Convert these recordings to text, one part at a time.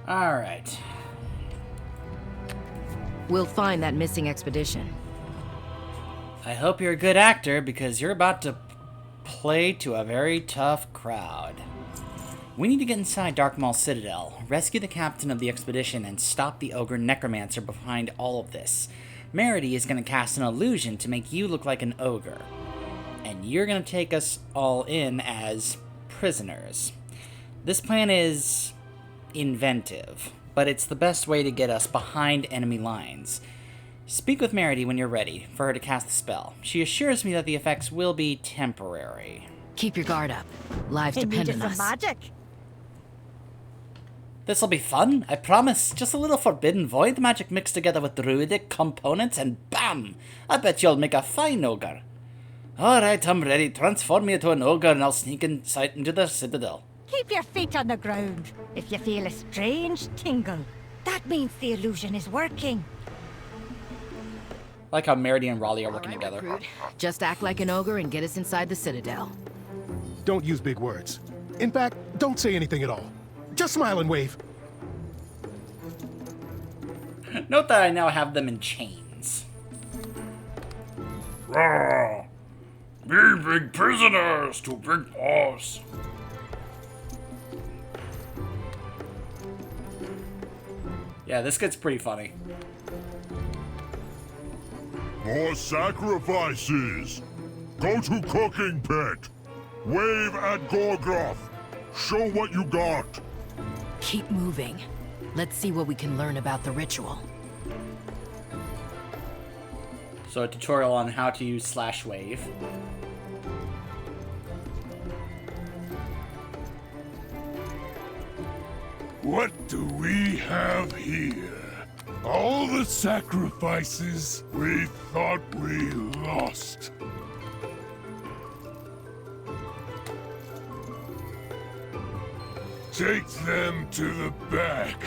Alright. We'll find that missing expedition. I hope you're a good actor, because you're about to play to a very tough crowd. We need to get inside Darkmaul Citadel, rescue the captain of the expedition, and stop the ogre necromancer behind all of this. Merity is going to cast an illusion to make you look like an ogre. And you're going to take us all in as prisoners. This plan is inventive, but it's the best way to get us behind enemy lines. Speak with Merity when you're ready for her to cast the spell. She assures me that the effects will be temporary. Keep your guard up. Lives depend on us. Magic. This'll be fun, I promise. Just a little Forbidden Void magic mixed together with druidic components and BAM! I bet you'll make a fine ogre. Alright, I'm ready. Transform me into an ogre and I'll sneak inside into the citadel. Keep your feet on the ground. If you feel a strange tingle, that means the illusion is working. I like how Merity and Raleigh are working together. Recruit. Just act like an ogre and get us inside the Citadel. Don't use big words. In fact, don't say anything at all. Just smile and wave. Note that I now have them in chains. Rawr! Be big prisoners to big boss. Yeah, this gets pretty funny. More sacrifices. Go to cooking pit. Wave at Gorgroth. Show what you got. Keep moving. Let's see what we can learn about the ritual. So a tutorial on how to use /wave. What do we have here? All the sacrifices we thought we lost. Take them to the back.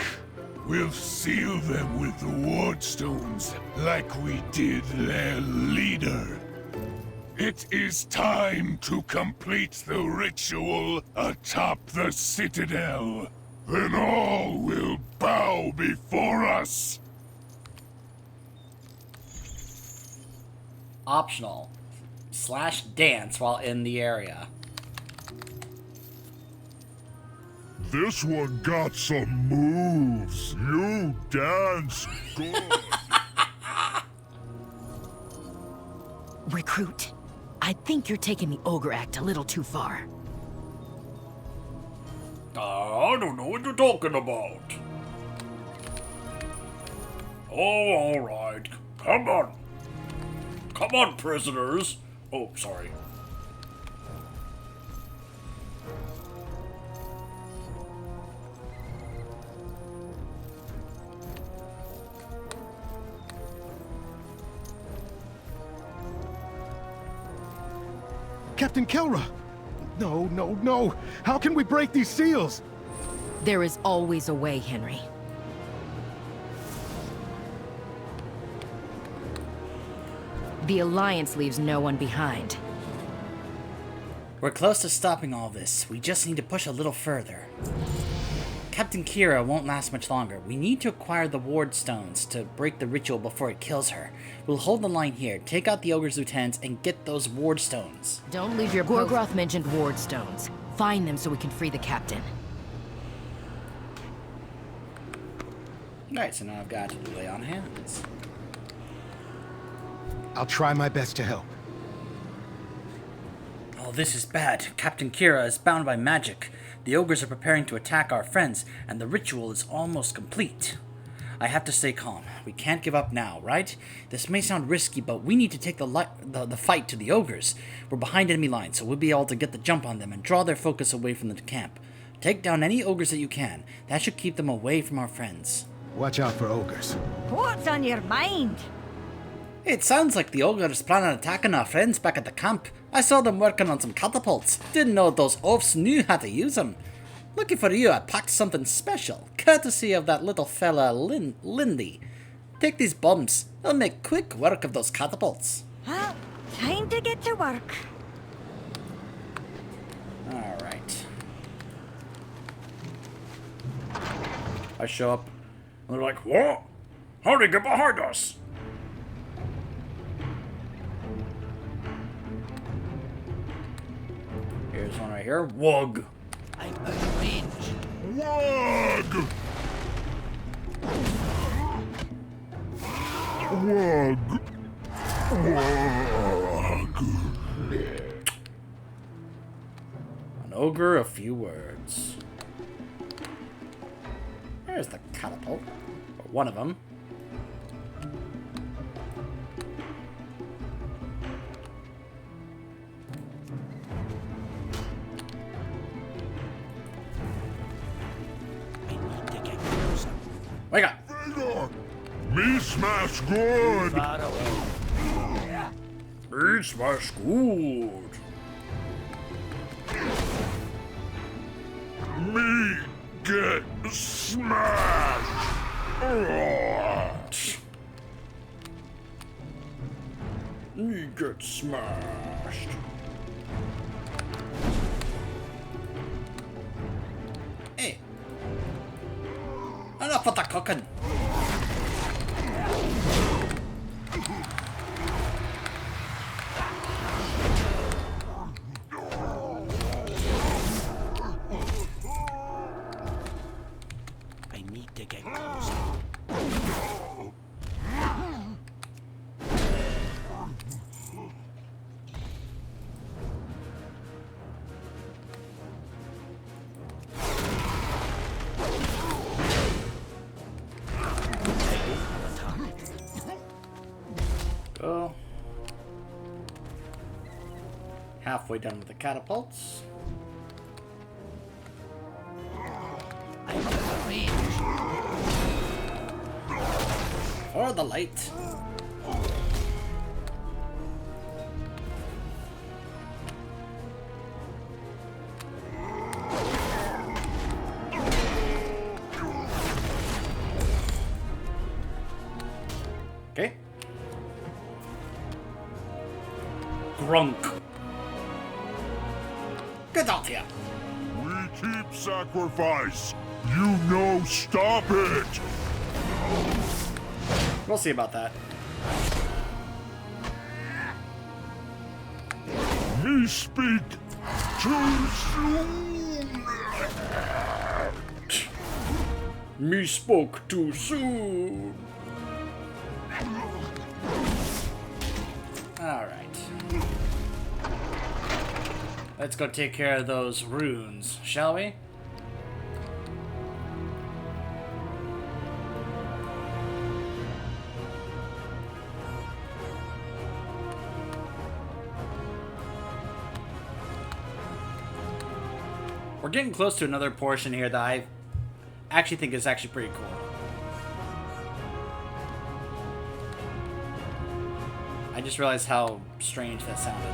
We'll seal them with the wardstones, like we did their leader. It is time to complete the ritual atop the citadel. Then all will bow before us. Optional. /dance while in the area. This one got some moves. You dance good. Recruit. I think you're taking the ogre act a little too far. I don't know what you're talking about. Oh, all right. Come on. Come on, prisoners. Oh, sorry. Captain Kelra! No, no, no! How can we break these seals? There is always a way, Henry. The Alliance leaves no one behind. We're close to stopping all this. We just need to push a little further. Captain Kira won't last much longer. We need to acquire the ward stones to break the ritual before it kills her. We'll hold the line here, take out the ogre's lieutenants, and get those ward stones. Don't leave your Gorgroth mentioned ward stones. Find them so we can free the captain. Alright, so now I've got to lay on hands. I'll try my best to help. Oh, this is bad. Captain Kira is bound by magic. The ogres are preparing to attack our friends, and the ritual is almost complete. I have to stay calm. We can't give up now, right? This may sound risky, but we need to take the fight to the ogres. We're behind enemy lines, so we'll be able to get the jump on them and draw their focus away from the camp. Take down any ogres that you can. That should keep them away from our friends. Watch out for ogres. What's on your mind? It sounds like the ogres plan on attacking our friends back at the camp. I saw them working on some catapults. Didn't know those oafs knew how to use them. Lucky for you, I packed something special, courtesy of that little fella Lindy. Take these bombs. They'll make quick work of those catapults. Well, time to get to work. Alright. I show up, and they're like, what? How'd he get behind us? Here's one right here. Wug. I'm out of range. Wug! Wug! Wug! An ogre, a few words. There's the catapult. Or one of them. Wake up! Vader! Me smash good! Me smash good! Me get smashed! Me get smashed. Hey! Enough with the cooking! I need to get closer. Go. Halfway done with the catapults. I'm out of range. For the light. Okay. Grunk. Get out here. We keep sacrifice! You know stop it! We'll see about that. Me speak too soon! Me spoke too soon. Alright. Let's go take care of those runes, shall we? We're getting close to another portion here that I actually think is actually pretty cool. I just realized how strange that sounded.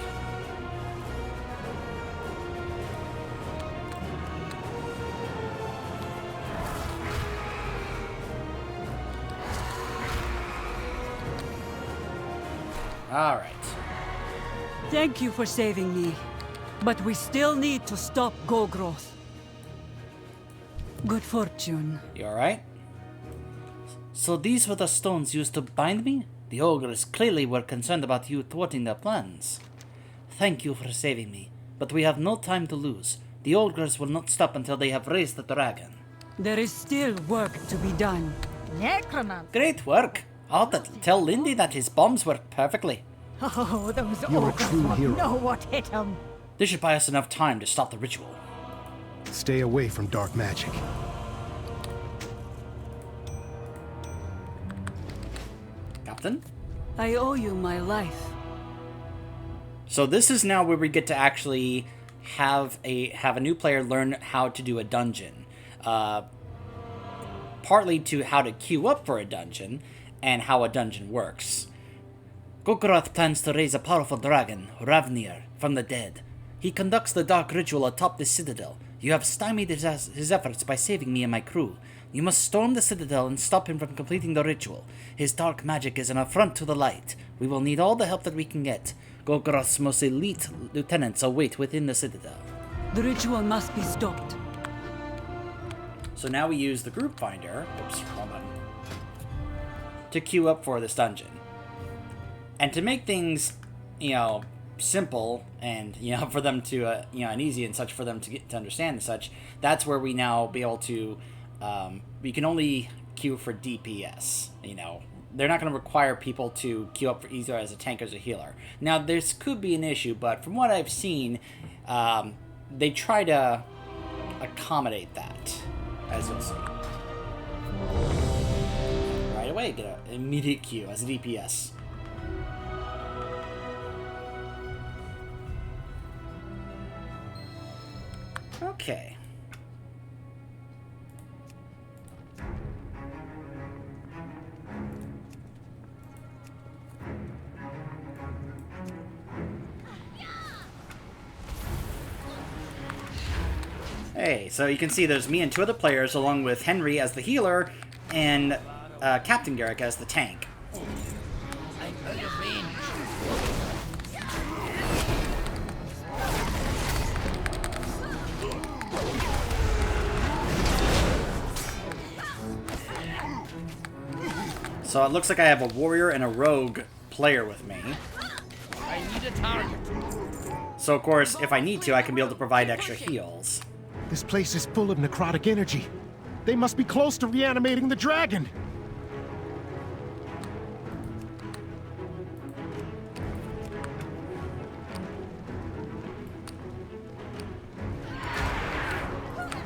All right. Thank you for saving me. But we still need to stop Golgroth. Good fortune. You alright? So these were the stones used to bind me? The ogres clearly were concerned about you thwarting their plans. Thank you for saving me, but we have no time to lose. The ogres will not stop until they have raised the dragon. There is still work to be done. Necromancer. Great work! I'll tell Lindy that his bombs worked perfectly. Oh, those You're a ogres true won't hero. know what hit them. This should buy us enough time to stop the ritual. Stay away from dark magic. Captain? I owe you my life. So this is now where we get to actually have a new player learn how to do a dungeon. Partly to how to queue up for a dungeon, and how a dungeon works. Golgroth plans to raise a powerful dragon, Ravnir, from the dead. He conducts the dark ritual atop the citadel. You have stymied his efforts by saving me and my crew. You must storm the citadel and stop him from completing the ritual. His dark magic is an affront to the light. We will need all the help that we can get. Golgroth's most elite lieutenants await within the citadel. The ritual must be stopped. So now we use the group finder, oops, wrong button, to queue up for this dungeon. And to make things, you know, simple and, you know, for them to, you know, and easy and such for them to get to understand and such, that's where we now be able to, we can only queue for DPS, you know. They're not going to require people to queue up for either as a tank or as a healer. Now, this could be an issue, but from what I've seen, they try to accommodate that, as you'll see. Right away, get an immediate queue as a DPS. Okay. Hey, so you can see there's me and 2 other players, along with Henry as the healer, and Captain Garrick as the tank. I'm out of range. So it looks like I have a warrior and a rogue player with me. I need a target. So of course, if I need to, I can be able to provide extra heals. This place is full of necrotic energy. They must be close to reanimating the dragon.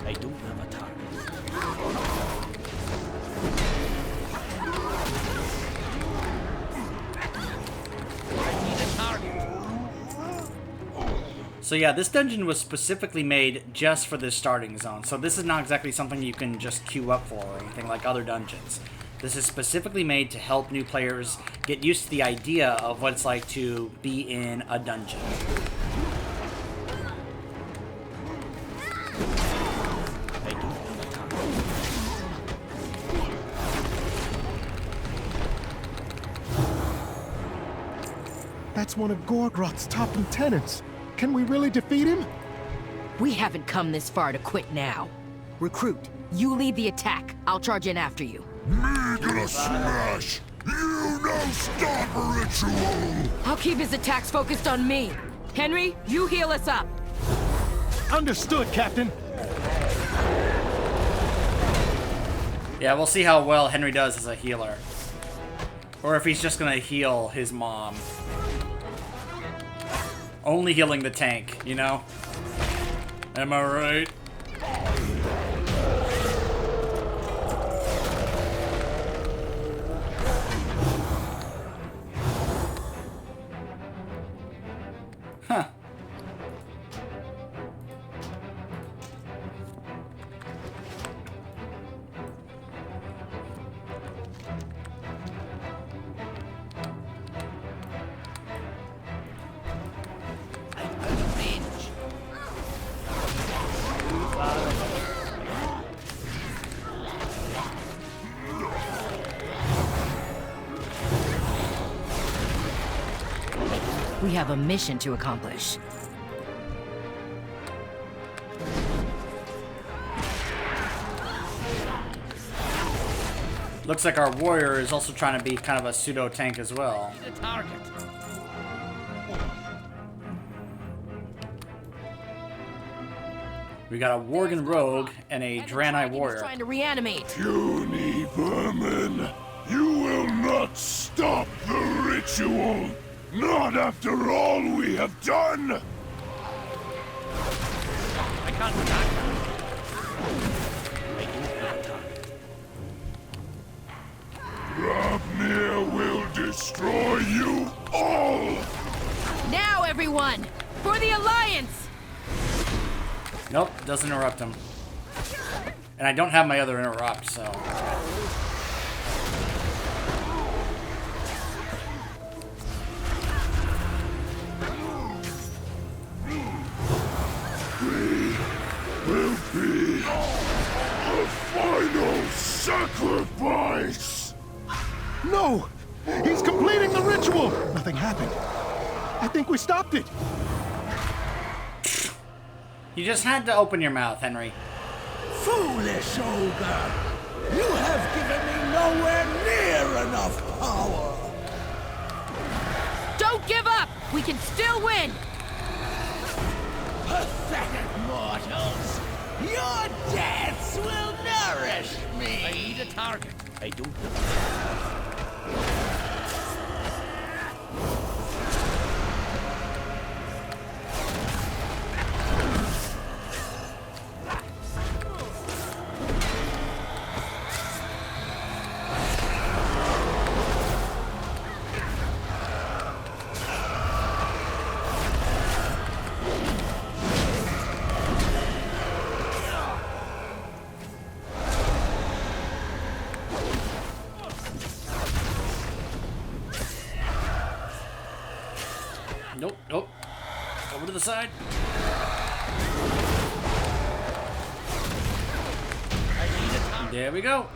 I don't have a target. I need a target. So yeah, this dungeon was specifically made just for this starting zone. So this is not exactly something you can just queue up for or anything like other dungeons. This is specifically made to help new players get used to the idea of what it's like to be in a dungeon. I don't have a target. That's one of Gorgroth's top lieutenants. Can we really defeat him? We haven't come this far to quit now. Recruit, you lead the attack. I'll charge in after you. Me gonna smash! You no stop ritual! I'll keep his attacks focused on me. Henry, you heal us up. Understood, Captain. Yeah, we'll see how well Henry does as a healer. Or if he's just gonna heal his mom. Only healing the tank, you know? Am I right? Huh. I'm out of range. We have a mission to accomplish. Looks like our warrior is also trying to be kind of a pseudo tank as well. I need a target. We got a Worgen rogue and a And the Draenei dragon is warrior. trying to reanimate. Puny vermin! You will not stop the ritual! Not after all we have done! I can't attack now. I don't have a target. Ravnir will destroy you all! Now, everyone! For the Alliance! Nope, doesn't interrupt him. And I don't have my other interrupt, so... Will be the final sacrifice! No! He's completing the ritual! Nothing happened. I think we stopped it. You just had to open your mouth, Henry. Foolish ogre! You have given me nowhere near enough power! Don't give up! We can still win! Pathetic mortals! Your deaths will nourish me! I need a target. I don't. Nope, nope. Over to the side. There we go.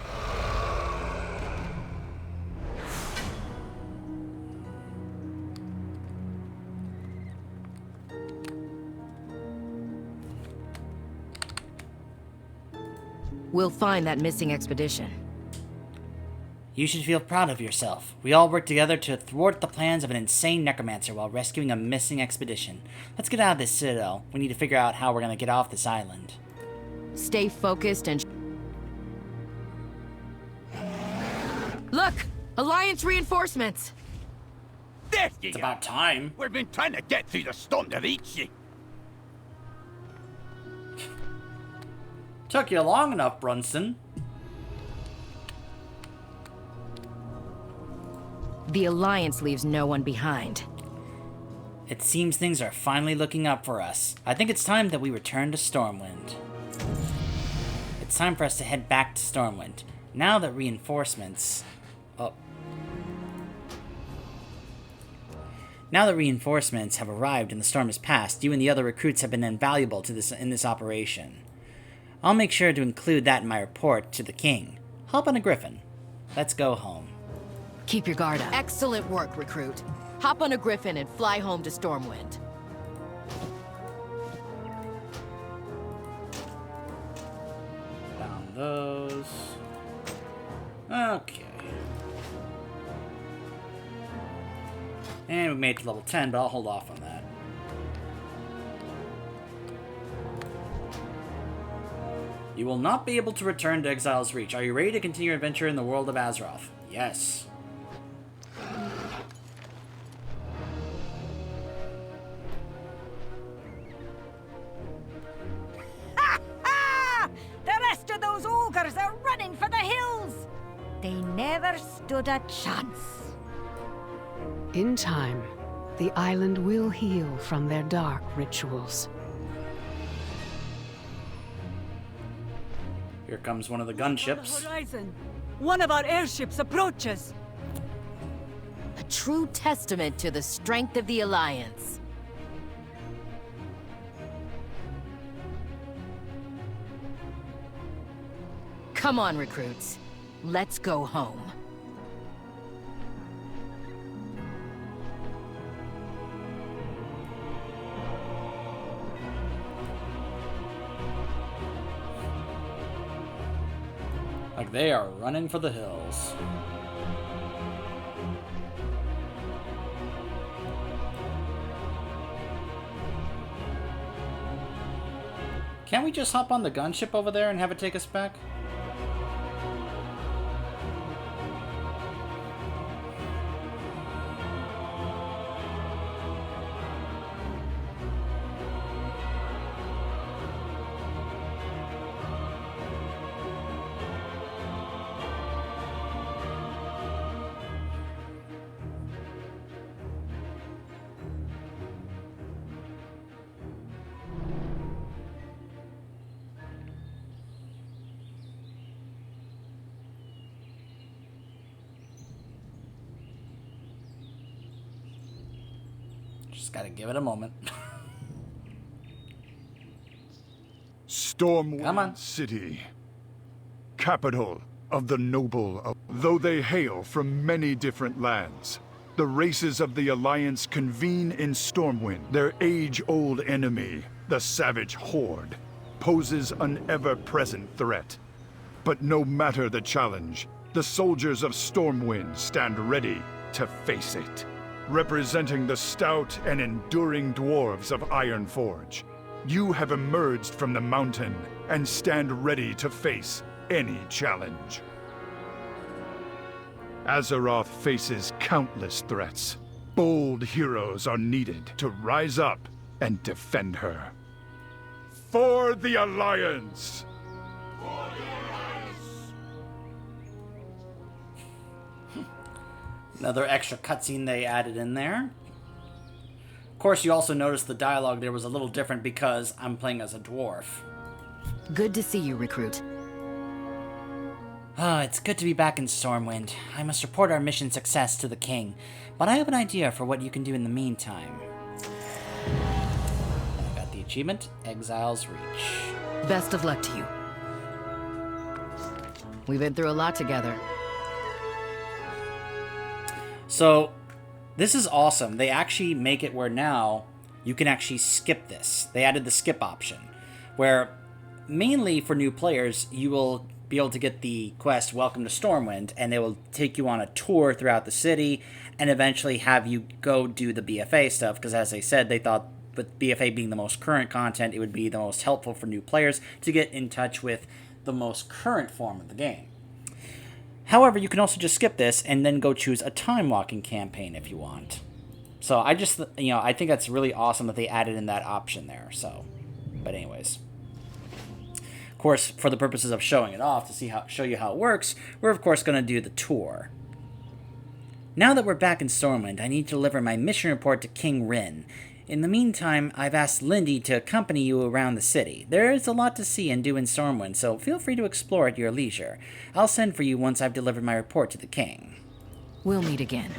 We'll find that missing expedition. You should feel proud of yourself. We all worked together to thwart the plans of an insane necromancer while rescuing a missing expedition. Let's get out of this citadel. We need to figure out how we're gonna get off this island. Stay focused and... Look! Alliance reinforcements! There you It's go. about time. We've been trying to get through the storm to reach you. Took you long enough, Brunson. The Alliance leaves no one behind. It seems things are finally looking up for us. I think it's time that we return to Stormwind. It's time for us to head back to Stormwind. Now that reinforcements... Oh. Now that reinforcements have arrived and the storm has passed, you and the other recruits have been invaluable to in this operation. I'll make sure to include that in my report to the king. Hop on a griffin. Let's go home. Keep your guard up. Excellent work, recruit. Hop on a griffin and fly home to Stormwind. Down those. Okay. And we made it to level 10, but I'll hold off on that. You will not be able to return to Exile's Reach. Are you ready to continue your adventure in the world of Azeroth? Yes. The rest of those ogres are running for the hills! They never stood a chance. In time, the island will heal from their dark rituals. Here comes one of the On the gunships. horizon, one of our airships approaches. A true testament to the strength of the Alliance. Come on, recruits. Let's go home. Like they are running for the hills. Can't we just hop on the gunship over there and have it take us back? Just gotta give it a moment. Stormwind Come on. City, capital of the noble. Though they hail from many different lands, the races of the Alliance convene in Stormwind, their age-old enemy, the Savage Horde. poses an ever-present threat. But no matter the challenge, the soldiers of Stormwind stand ready to face it. Representing the stout and enduring dwarves of Ironforge, you have emerged from the mountain and stand ready to face any challenge. Azeroth faces countless threats. Bold heroes are needed to rise up and defend her. For the Alliance! Another extra cutscene they added in there. Of course, you also noticed the dialogue there was a little different because I'm playing as a dwarf. Good to see you, recruit. Ah, it's good to be back in Stormwind. I must report our mission success to the king, but I have an idea for what you can do in the meantime. I got the achievement, Exile's Reach. Best of luck to you. We've been through a lot together. So, this is awesome. They actually make it where now you can actually skip this. They added the skip option, where mainly for new players, you will be able to get the quest Welcome to Stormwind, and they will take you on a tour throughout the city and eventually have you go do the BFA stuff, because as I said, they thought with BFA being the most current content, it would be the most helpful for new players to get in touch with the most current form of the game. However, you can also just skip this and then go choose a time-walking campaign if you want. So I just, I think that's really awesome that they added in that option there, so. But anyways. Of course, for the purposes of showing it off, to show you how it works, we're of course going to do the tour. Now that we're back in Stormwind, I need to deliver my mission report to King Rin. In the meantime, I've asked Lindy to accompany you around the city. There is a lot to see and do in Stormwind, so feel free to explore at your leisure. I'll send for you once I've delivered my report to the king. We'll meet again.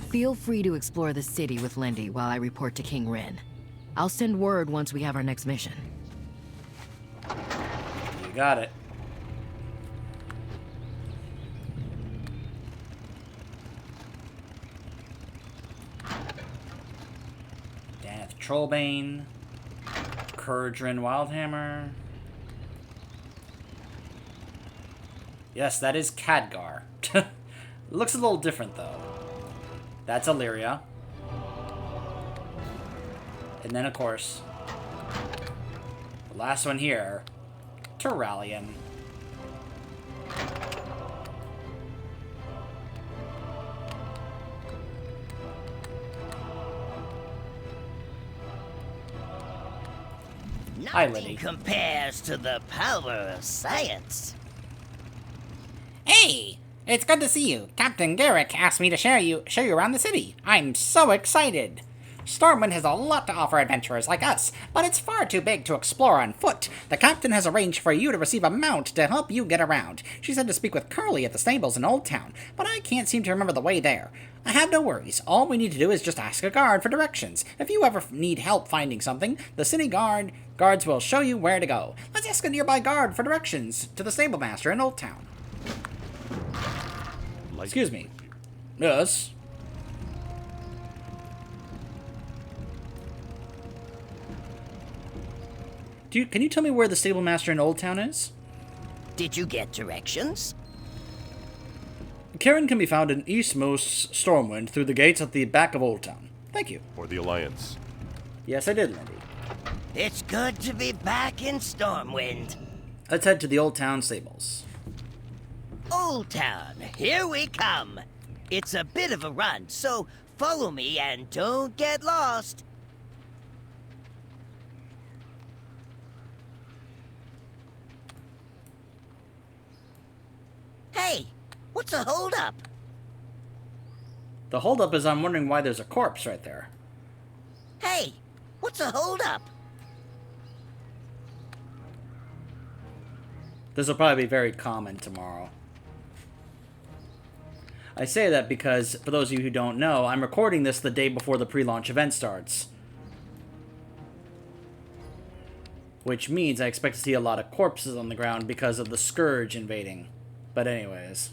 Feel free to explore the city with Lindy while I report to King Rin. I'll send word once we have our next mission. You got it. Trollbane, Kurdrin Wildhammer. Yes, that is Khadgar. It looks a little different, though. That's Illyria. And then, of course, the last one here, Turalian. Hi, Liddy. Nothing compares to the power of science. Hey, it's good to see you. Captain Garrick asked me to show you around the city. I'm so excited. Stormwind has a lot to offer adventurers like us, but it's far too big to explore on foot. The captain has arranged for you to receive a mount to help you get around. She said to speak with Curly at the stables in Old Town, but I can't seem to remember the way there. I have no worries. All we need to do is just ask a guard for directions. If you ever need help finding something, the city guards will show you where to go. Let's ask a nearby guard for directions to the stable master in Old Town. Excuse me. Yes? Can you tell me where the stable master in Old Town is? Did you get directions? Karen can be found in eastmost Stormwind through the gates at the back of Old Town. Thank you. Or the Alliance. Yes, I did, Lindy. It's good to be back in Stormwind. Let's head to the Old Town stables. Old Town, here we come. It's a bit of a run, so follow me and don't get lost. Hey, what's a holdup? The holdup is I'm wondering why there's a corpse right there. Hey, what's a holdup? This will probably be very common tomorrow. I say that because, for those of you who don't know, I'm recording this the day before the pre-launch event starts. Which means I expect to see a lot of corpses on the ground because of the Scourge invading. But anyways.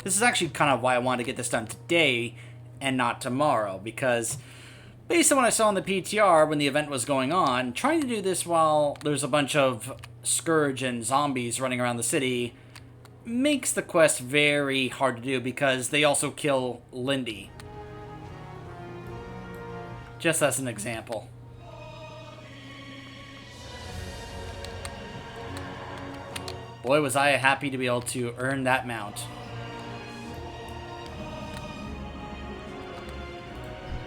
This is actually kind of why I wanted to get this done today and not tomorrow, because Based on what I saw in the PTR when the event was going on, trying to do this while there's a bunch of Scourge and zombies running around the city makes the quest very hard to do because they also kill Lindy. Just as an example. Boy, was I happy to be able to earn that mount.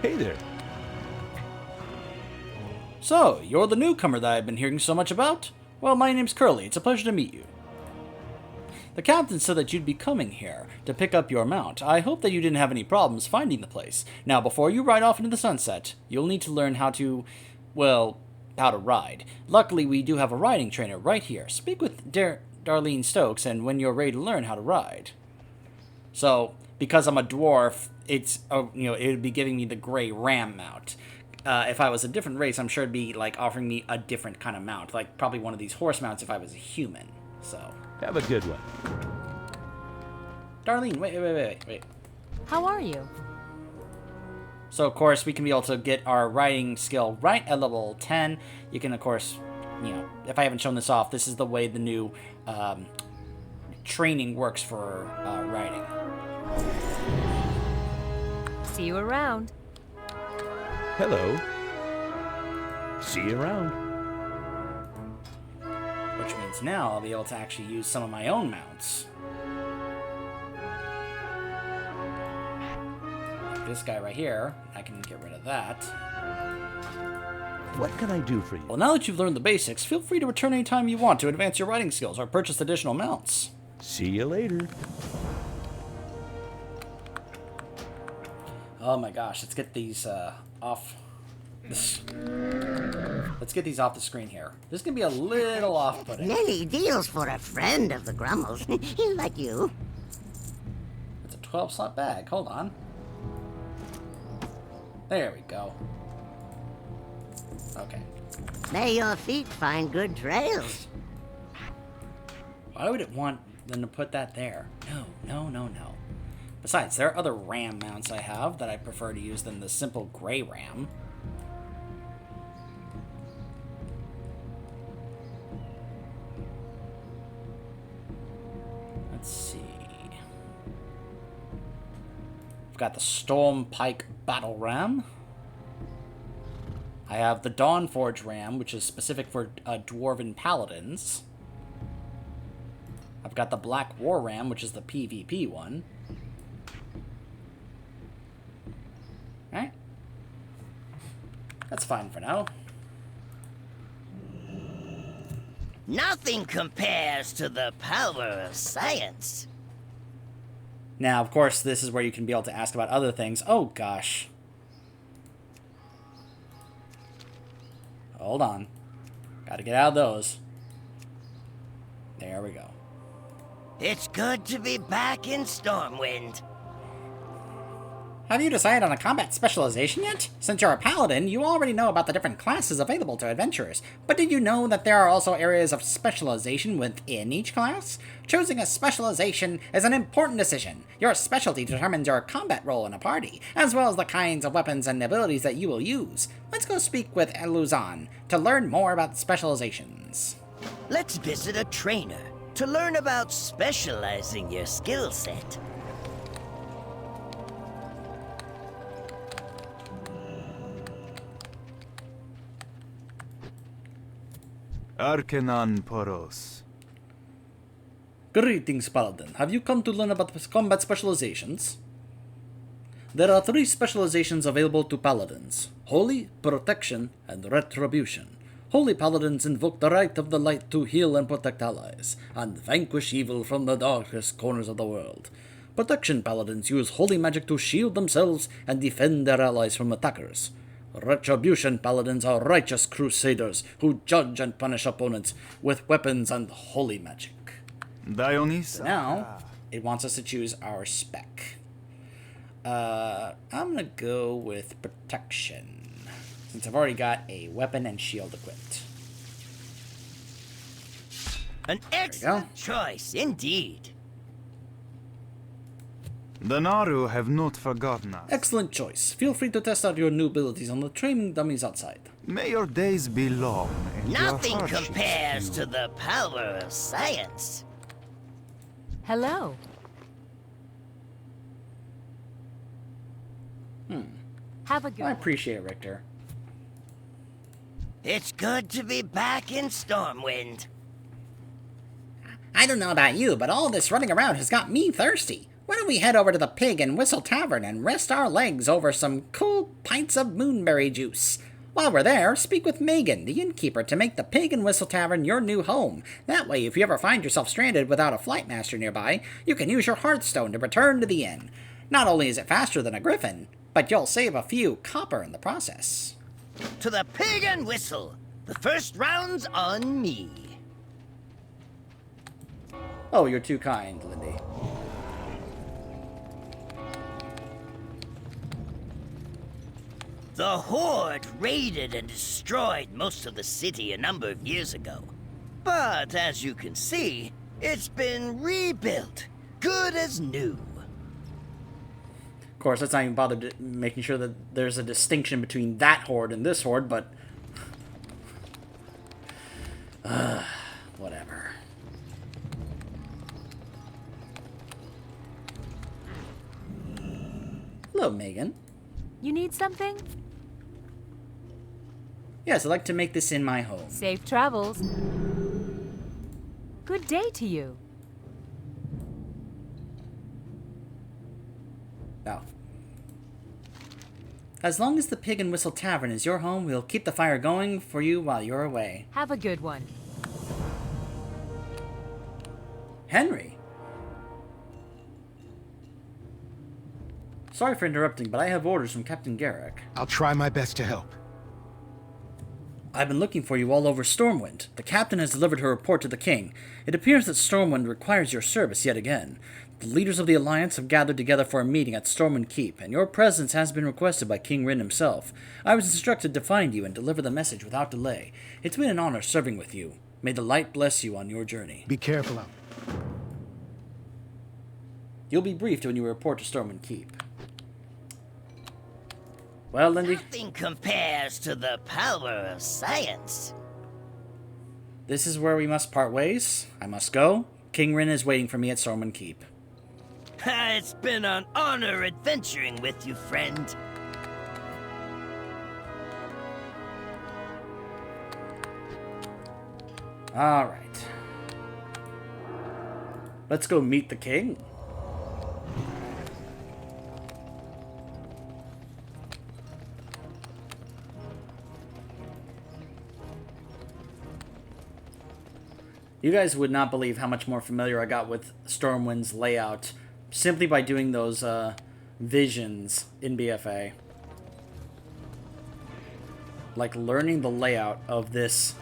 Hey there. So, you're the newcomer that I've been hearing so much about? Well, my name's Curly. It's a pleasure to meet you. The captain said that you'd be coming here to pick up your mount. I hope that you didn't have any problems finding the place. Now, before you ride off into the sunset, you'll need to learn how to, well, how to ride. Luckily, we do have a riding trainer right here. Speak with Darlene Stokes, and when you're ready to learn how to ride. So, because I'm a dwarf, it's, it would be giving me the gray ram mount. If I was a different race, I'm sure it'd be, like, offering me a different kind of mount. Like, probably one of these horse mounts if I was a human. So... Have a good one. Darlene, wait. How are you? So, of course, we can be able to get our riding skill right at level 10. You can, of course, if I haven't shown this off, this is the way the new training works for riding. See you around. Hello. See you around. Which means now I'll be able to actually use some of my own mounts. Like this guy right here, I can get rid of that. What can I do for you? Well, now that you've learned the basics, feel free to return anytime you want to advance your riding skills or purchase additional mounts. See you later. Oh my gosh, let's get these off. Let's get these off the screen here. This is going to be a little off-putting. Nelly deals for a friend of the Grummels. He'll like you. It's a 12-slot bag. Hold on. There we go. Okay. May your feet find good trails. Why would it want them to put that there? No. Besides, there are other ram mounts I have that I prefer to use than the simple gray ram. Let's see. I've got the Storm Pike Battle Ram. I have the Dawnforge Ram, which is specific for Dwarven Paladins. I've got the Black War Ram, which is the PvP one. Alright. That's fine for now. Nothing compares to the power of science. Now, of course, this is where you can be able to ask about other things. Oh, gosh. Hold on. Gotta get out of those. There we go. It's good to be back in Stormwind. Have you decided on a combat specialization yet? Since you're a paladin, you already know about the different classes available to adventurers. But did you know that there are also areas of specialization within each class? Choosing a specialization is an important decision. Your specialty determines your combat role in a party, as well as the kinds of weapons and abilities that you will use. Let's go speak with Luzon to learn more about specializations. Let's visit a trainer to learn about specializing your skill set. Arcanon Poros. Greetings, Paladin. Have you come to learn about combat specializations? There are 3 specializations available to Paladins: Holy, Protection, and Retribution. Holy Paladins invoke the right of the light to heal and protect allies, and vanquish evil from the darkest corners of the world. Protection Paladins use holy magic to shield themselves and defend their allies from attackers. Retribution Paladins are righteous crusaders who judge and punish opponents with weapons and holy magic. Dionysus. So now, it wants us to choose our spec. I'm gonna go with Protection, since I've already got a weapon and shield equipped. An excellent choice, indeed. The Naru have not forgotten us. Excellent choice. Feel free to test out your new abilities on the training dummies outside. May your days be long and Nothing your hardships compares few. to the power of science. Hello. Have a good I appreciate it, Richter. It's good to be back in Stormwind. I don't know about you, but all this running around has got me thirsty. Why don't we head over to the Pig and Whistle Tavern and rest our legs over some cool pints of moonberry juice? While we're there, speak with Megan, the innkeeper, to make the Pig and Whistle Tavern your new home. That way, if you ever find yourself stranded without a flight master nearby, you can use your Hearthstone to return to the inn. Not only is it faster than a griffin, but you'll save a few copper in the process. To the Pig and Whistle. The first round's on me. Oh, you're too kind, Lindy. The Horde raided and destroyed most of the city a number of years ago. But as you can see, it's been rebuilt, good as new. Of course, let's not even bother making sure that there's a distinction between that horde and this horde, but... whatever. Hello, Megan. You need something? Yes, I'd like to make this in my home. Safe travels. Good day to you. Now, as long as the Pig and Whistle Tavern is your home, we'll keep the fire going for you while you're away. Have a good one. Henry? Sorry for interrupting, but I have orders from Captain Garrick. I'll try my best to help. I've been looking for you all over Stormwind. The captain has delivered her report to the king. It appears that Stormwind requires your service yet again. The leaders of the Alliance have gathered together for a meeting at Stormwind Keep, and your presence has been requested by King Rin himself. I was instructed to find you and deliver the message without delay. It's been an honor serving with you. May the light bless you on your journey. Be careful out. You'll be briefed when you report to Stormwind Keep. Well, Lindy, Nothing compares to the power of science. this is where we must part ways. I must go. King Rin is waiting for me at Stormwind Keep. It's been an honor adventuring with you, friend. All right. Let's go meet the king. You guys would not believe how much more familiar I got with Stormwind's layout simply by doing those visions in BFA. Like learning the layout of this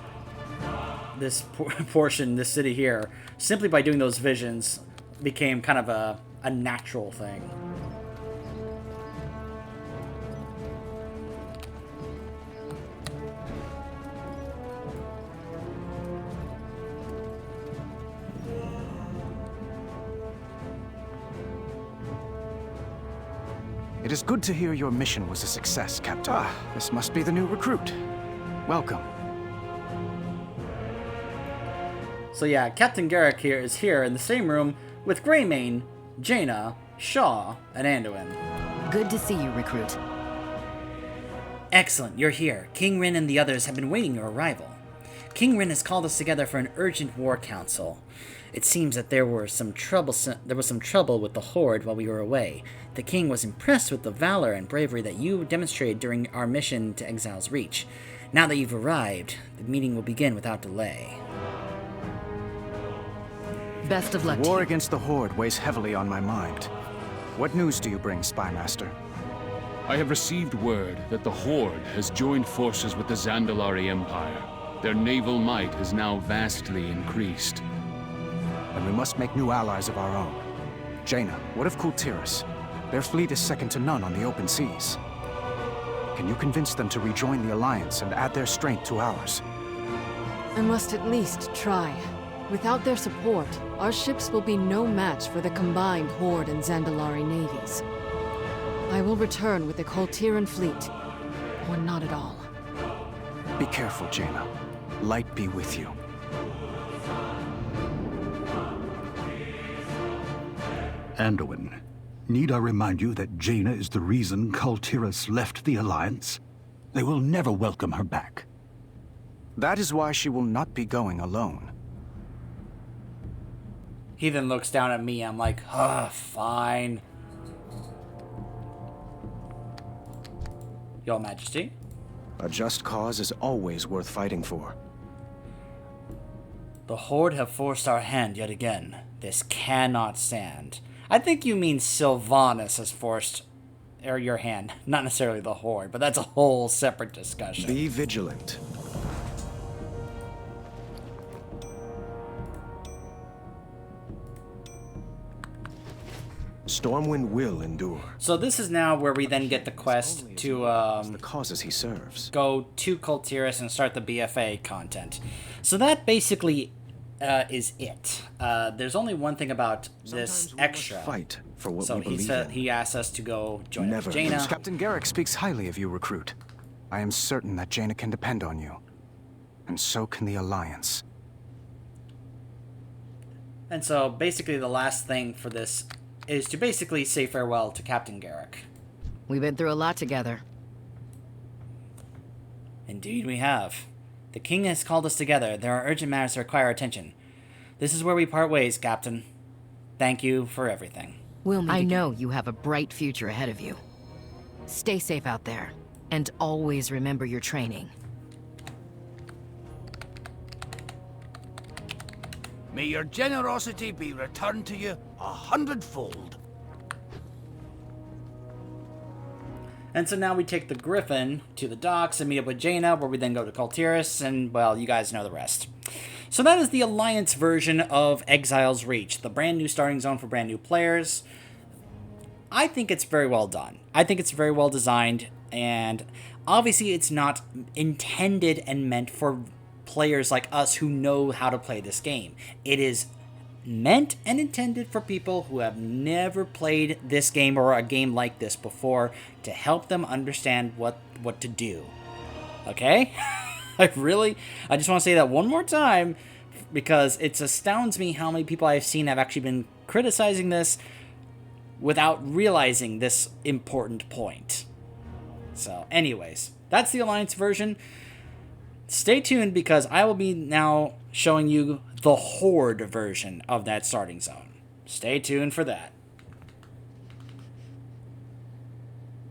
portion, this city here, simply by doing those visions became kind of a natural thing. It is good to hear your mission was a success, Captain. This must be the new recruit. Welcome. So yeah, Captain Garrick here is here in the same room with Greymane, Jaina, Shaw, and Anduin. Good to see you, recruit. Excellent, you're here. King Rin and the others have been waiting your arrival. King Rin has called us together for an urgent war council. It seems that there was some trouble with the Horde while we were away. The king was impressed with the valor and bravery that you demonstrated during our mission to Exile's Reach. Now that you've arrived, the meeting will begin without delay. Best of luck The to war you. against the Horde weighs heavily on my mind. What news do you bring, Spymaster? I have received word that the Horde has joined forces with the Zandalari Empire. Their naval might has now vastly increased. And we must make new allies of our own. Jaina, what of Kultiris? Their fleet is second to none on the open seas. Can you convince them to rejoin the Alliance and add their strength to ours? I must at least try. Without their support, our ships will be no match for the combined Horde and Zandalari navies. I will return with the Koltiran fleet, or not at all. Be careful, Jaina. Light be with you. Anduin, need I remind you that Jaina is the reason Kultiras left the Alliance? They will never welcome her back. That is why she will not be going alone. He then looks down at me. I'm like, fine. Your Majesty? A just cause is always worth fighting for. The Horde have forced our hand yet again. This cannot stand. I think you mean Sylvanas has forced your hand, not necessarily the Horde, but that's a whole separate discussion. Be vigilant. Stormwind will endure. So this is now where we then get the quest to the causes he serves. Go to Kultiras and start the BFA content. So that basically is it. There's only one thing about this extra. Fight for what so we believe in. He asked us to go join Never. up with Jaina. Captain Garrick speaks highly of you, recruit. I am certain that Jaina can depend on you. And so can the Alliance. And so basically the last thing for this is to basically say farewell to Captain Garrick. We've been through a lot together. Indeed we have. The King has called us together. There are urgent matters that require our attention. This is where we part ways, Captain. Thank you for everything. I know you have a bright future ahead of you. Stay safe out there, and always remember your training. May your generosity be returned to you 100-fold. And so now we take the Griffin to the docks and meet up with Jaina, where we then go to Kultiras, and, well, you guys know the rest. So that is the Alliance version of Exile's Reach, the brand new starting zone for brand new players. I think it's very well done. I think it's very well designed, and obviously it's not intended and meant for players like us who know how to play this game. It is meant and intended for people who have never played this game or a game like this before, to help them understand what to do. Okay? I just want to say that one more time, because it astounds me how many people I've seen have actually been criticizing this without realizing this important point. So anyways, that's the Alliance version. Stay tuned, because I will be now showing you the Horde version of that starting zone. Stay tuned for that.